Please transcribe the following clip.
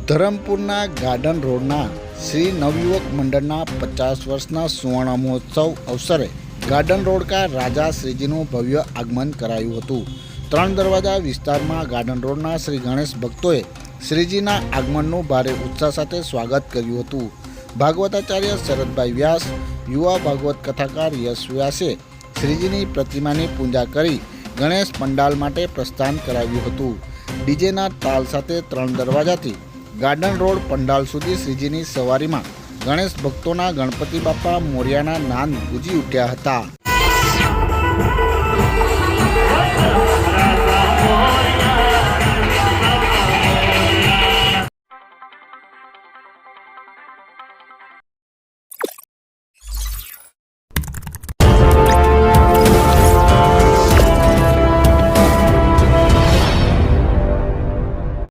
ધરમપુરના garden રોડના શ્રી નવયુવક મંડળના 50 વર્ષના સુવર્ણ મહોત્સવ અવસરે ગાર્ડન રોડ કા રાજા શ્રીજીનું ભવ્ય આગમન કરાયું હતું। 3 દરવાજા વિસ્તારમાં ગાર્ડન રોડના શ્રી ગણેશ ભક્તોએ શ્રીજીના આગમનનું ભારે ઉત્સાહ સાથે સ્વાગત કર્યું હતું। ભાગવતાચાર્ય શરદભાઈ વ્યાસ, યુવા ભાગવત કથાકાર યશ વ્યાસે શ્રીજીની પ્રતિમાની પૂજા કરી ગણેશ પંડાલ માટે પ્રસ્થાન કરાવ્યું હતું। ડીજેના તાલ સાથે 3 દરવાજાથી ગાર્ડન રોડ પંડાલ સુધી શ્રીજીની સવારીમાં ગણેશ ભક્તોના ગણપતિ બાપા મોર્યાના નાદ ગુંજી ઉઠ્યા હતા।